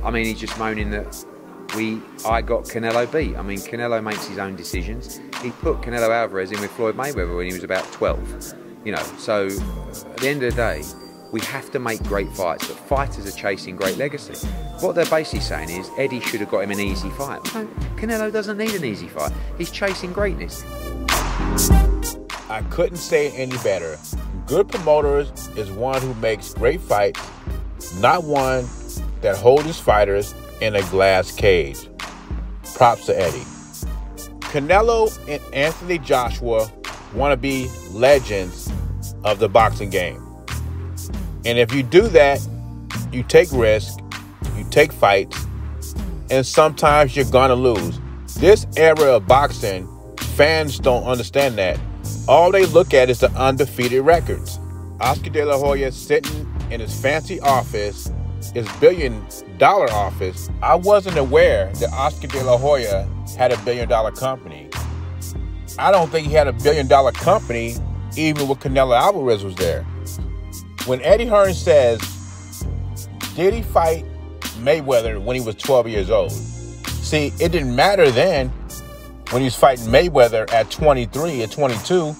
I mean, he's just moaning that I got Canelo beat. I mean, Canelo makes his own decisions. He put Canelo Alvarez in with Floyd Mayweather when he was about 12. You know, so at the end of the day, we have to make great fights, but fighters are chasing great legacy. What they're basically saying is Eddie should have got him an easy fight. No, Canelo doesn't need an easy fight. He's chasing greatness. I couldn't say it any better. Good promoters is one who makes great fights, not one that holds his fighters in a glass cage. Props to Eddie. Canelo and Anthony Joshua want to be legends of the boxing game. And if you do that, you take risks, you take fights, and sometimes you're gonna lose. This era of boxing, fans don't understand that. All they look at is the undefeated records. Oscar De La Hoya sitting in his fancy office, his billion-dollar office. I wasn't aware that Oscar De La Hoya had a billion-dollar company. I don't think he had a billion-dollar company even when Canelo Alvarez was there. When Eddie Hearn says, did he fight Mayweather when he was 12 years old? See, it didn't matter then when he was fighting Mayweather at 23 and 22.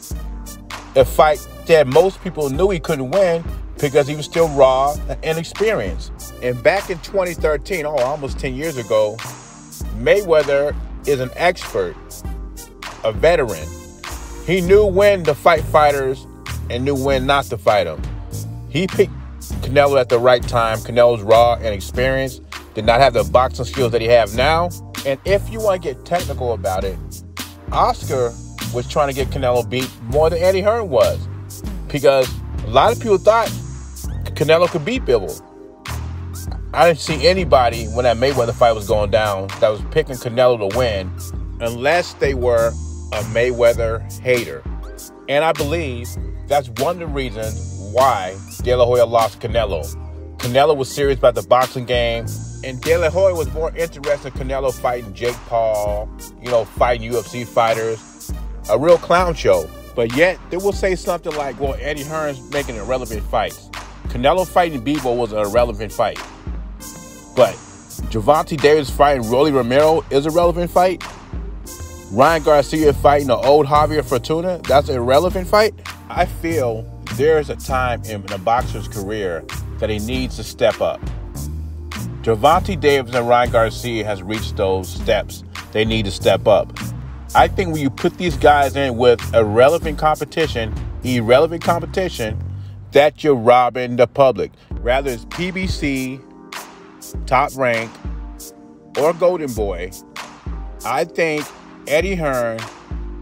A fight that most people knew he couldn't win because he was still raw and inexperienced. And back in 2013, almost 10 years ago, Mayweather is an expert, a veteran. He knew when to fight fighters and knew when not to fight them. He picked Canelo at the right time. Canelo's raw and experienced, did not have the boxing skills that he have now. And if you want to get technical about it, Oscar was trying to get Canelo beat more than Eddie Hearn was, because a lot of people thought Canelo could beat Bivol. I didn't see anybody when that Mayweather fight was going down that was picking Canelo to win unless they were a Mayweather hater. And I believe that's one of the reasons why De La Hoya lost Canelo. Canelo was serious about the boxing game, and De La Hoya was more interested in Canelo fighting Jake Paul, fighting UFC fighters, a real clown show. But yet, they will say something like, well, Eddie Hearn's making irrelevant fights. Canelo fighting Bivol was an irrelevant fight. But Gervonta Davis fighting Rolly Romero is a relevant fight. Ryan Garcia fighting the old Javier Fortuna, that's an irrelevant fight. I feel there's a time in a boxer's career that he needs to step up. Gervonta Davis and Ryan Garcia has reached those steps. They need to step up. I think when you put these guys in with irrelevant competition, that you're robbing the public. Rather it's PBC, Top Rank, or Golden Boy, I think Eddie Hearn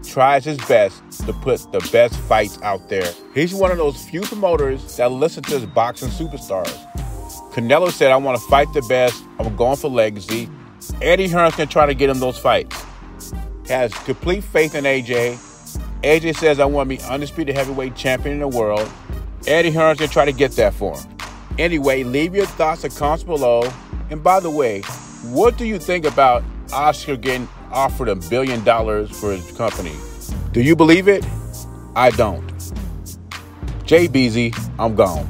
tries his best to put the best fights out there. He's one of those few promoters that listen to his boxing superstars. Canelo said, I want to fight the best. I'm going for legacy. Eddie Hearn's going to try to get him those fights. Has complete faith in AJ. AJ says, I want to be undisputed heavyweight champion in the world. Eddie Hearn's going to try to get that for him. Anyway, leave your thoughts and comments below. And by the way, what do you think about Oscar getting offered $1 billion for his company? Do you believe it? I don't. Jay Beezy, I'm gone.